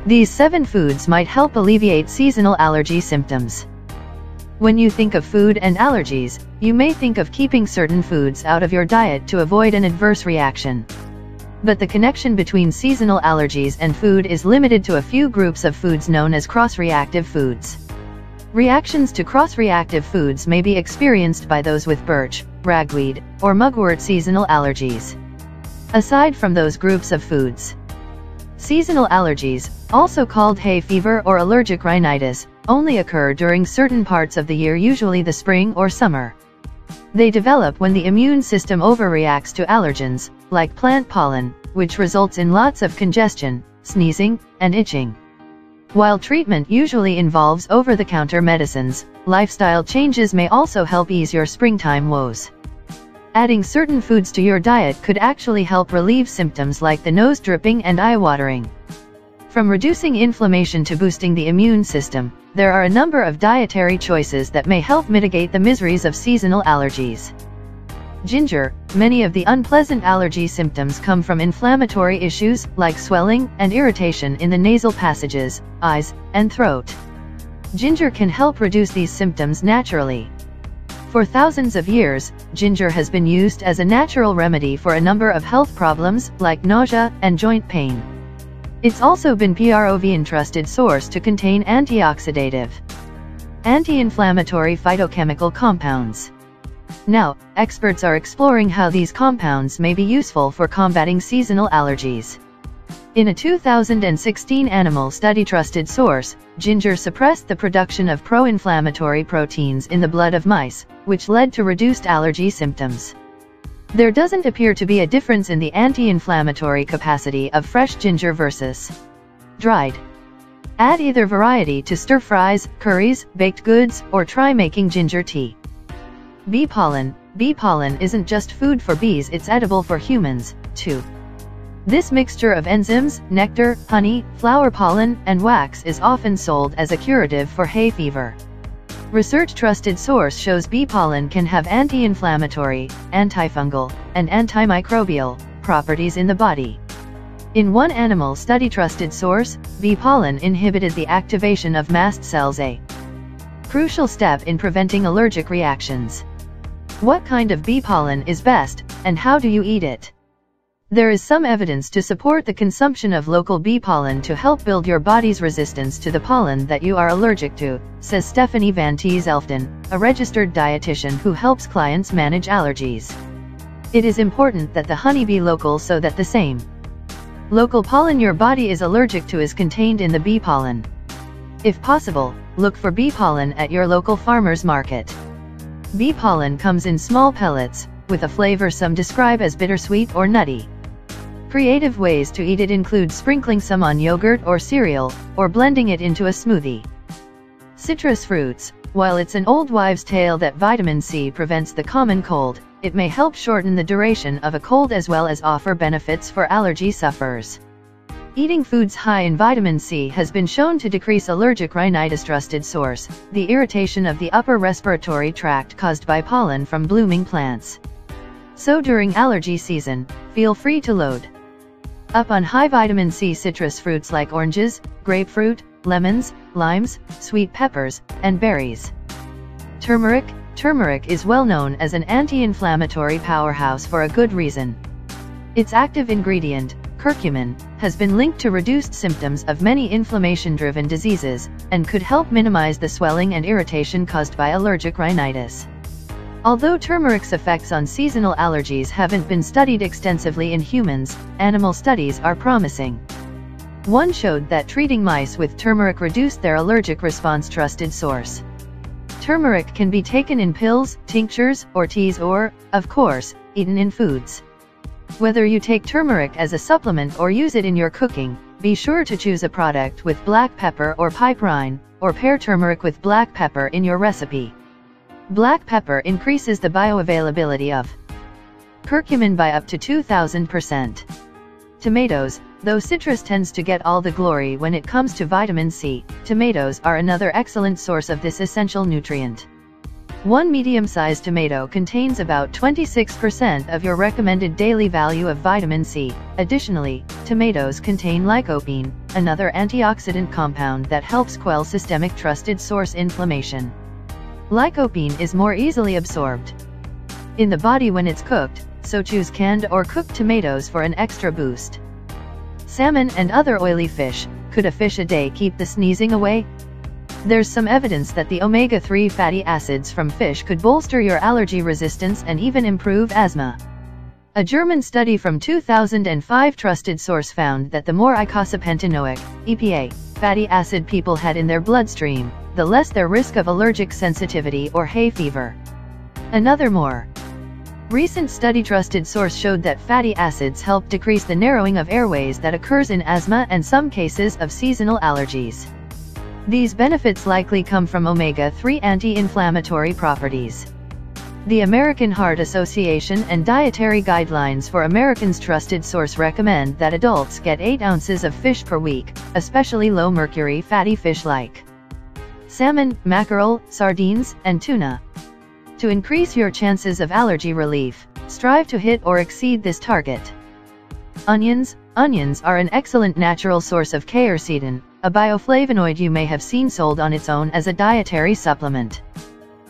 These 7 foods might help alleviate seasonal allergy symptoms. When you think of food and allergies, you may think of keeping certain foods out of your diet to avoid an adverse reaction. But the connection between seasonal allergies and food is limited to a few groups of foods known as cross-reactive foods. Reactions to cross-reactive foods may be experienced by those with birch, ragweed, or mugwort seasonal allergies. Aside from those groups of foods, seasonal allergies, also called hay fever or allergic rhinitis, only occur during certain parts of the year, usually the spring or summer. They develop when the immune system overreacts to allergens, like plant pollen, which results in lots of congestion, sneezing, and itching. While treatment usually involves over-the-counter medicines, lifestyle changes may also help ease your springtime woes. Adding certain foods to your diet could actually help relieve symptoms like the nose dripping and eye watering. From reducing inflammation to boosting the immune system, there are a number of dietary choices that may help mitigate the miseries of seasonal allergies. Ginger. Many of the unpleasant allergy symptoms come from inflammatory issues, like swelling and irritation in the nasal passages, eyes, and throat. Ginger can help reduce these symptoms naturally. For thousands of years, ginger has been used as a natural remedy for a number of health problems, like nausea and joint pain. It's also been proven trusted source to contain antioxidative, anti-inflammatory phytochemical compounds. Now, experts are exploring how these compounds may be useful for combating seasonal allergies. In a 2016 animal study trusted source, ginger suppressed the production of pro-inflammatory proteins in the blood of mice, which led to reduced allergy symptoms. There doesn't appear to be a difference in the anti-inflammatory capacity of fresh ginger versus dried. Add either variety to stir-fries, curries, baked goods, or try making ginger tea. Bee pollen. Bee pollen isn't just food for bees, it's edible for humans, too. This mixture of enzymes, nectar, honey, flower pollen, and wax is often sold as a curative for hay fever. Research trusted source shows bee pollen can have anti-inflammatory, antifungal, and antimicrobial properties in the body. In one animal study trusted source, bee pollen inhibited the activation of mast cells, a crucial step in preventing allergic reactions. What kind of bee pollen is best, and how do you eat it? There is some evidence to support the consumption of local bee pollen to help build your body's resistance to the pollen that you are allergic to, says Stephanie Van Tees-Elfton, a registered dietitian who helps clients manage allergies. It is important that the honey be local so that the same local pollen your body is allergic to is contained in the bee pollen. If possible, look for bee pollen at your local farmer's market. Bee pollen comes in small pellets, with a flavor some describe as bittersweet or nutty. Creative ways to eat it include sprinkling some on yogurt or cereal, or blending it into a smoothie. Citrus fruits. While it's an old wives' tale that vitamin C prevents the common cold, it may help shorten the duration of a cold as well as offer benefits for allergy sufferers. Eating foods high in vitamin C has been shown to decrease allergic rhinitis. Trusted source. The irritation of the upper respiratory tract caused by pollen from blooming plants. So during allergy season, feel free to load up on high vitamin C citrus fruits like oranges, grapefruit, lemons, limes, sweet peppers, and berries. Turmeric. Turmeric is well known as an anti-inflammatory powerhouse for a good reason. Its active ingredient, curcumin, has been linked to reduced symptoms of many inflammation-driven diseases, and could help minimize the swelling and irritation caused by allergic rhinitis. Although turmeric's effects on seasonal allergies haven't been studied extensively in humans, animal studies are promising. One showed that treating mice with turmeric reduced their allergic response. Trusted source. Turmeric can be taken in pills, tinctures, or teas or, of course, eaten in foods. Whether you take turmeric as a supplement or use it in your cooking, be sure to choose a product with black pepper or piperine, or pair turmeric with black pepper in your recipe. Black pepper increases the bioavailability of curcumin by up to 2,000%. Tomatoes. Though citrus tends to get all the glory when it comes to vitamin C, tomatoes are another excellent source of this essential nutrient. One medium-sized tomato contains about 26% of your recommended daily value of vitamin C. Additionally, tomatoes contain lycopene, another antioxidant compound that helps quell systemic trusted source inflammation. Lycopene is more easily absorbed in the body when it's cooked, so choose canned or cooked tomatoes for an extra boost. Salmon and other oily fish. Could a fish a day keep the sneezing away? There's some evidence that the omega-3 fatty acids from fish could bolster your allergy resistance and even improve asthma. A German study from 2005 trusted source found that the more icosapentaenoic, EPA, fatty acid people had in their bloodstream, the less their risk of allergic sensitivity or hay fever. Another more recent study trusted source showed that fatty acids help decrease the narrowing of airways that occurs in asthma and some cases of seasonal allergies. These benefits likely come from omega-3 anti-inflammatory properties. The American Heart Association and Dietary Guidelines for Americans trusted source recommend that adults get 8 ounces of fish per week, especially low-mercury fatty fish like salmon, mackerel, sardines, and tuna. To increase your chances of allergy relief, strive to hit or exceed this target. Onions. Onions are an excellent natural source of quercetin, a bioflavonoid you may have seen sold on its own as a dietary supplement.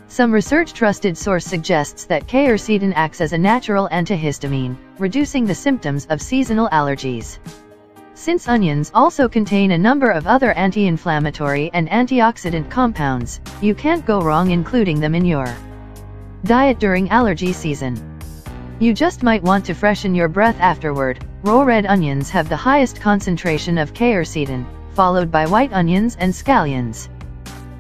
Some research trusted source suggests that quercetin acts as a natural antihistamine, reducing the symptoms of seasonal allergies. Since onions also contain a number of other anti-inflammatory and antioxidant compounds, you can't go wrong including them in your diet during allergy season. You just might want to freshen your breath afterward. Raw red onions have the highest concentration of quercetin, followed by white onions and scallions.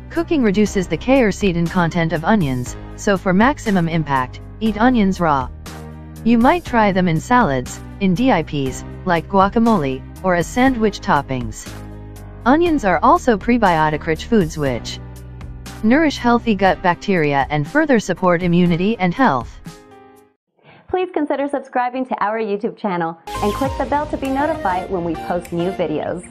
Cooking reduces the quercetin content of onions, so for maximum impact, eat onions raw. You might try them in salads, in dips, like guacamole, or as sandwich toppings. Onions are also prebiotic-rich foods which nourish healthy gut bacteria and further support immunity and health. Please consider subscribing to our YouTube channel and click the bell to be notified when we post new videos.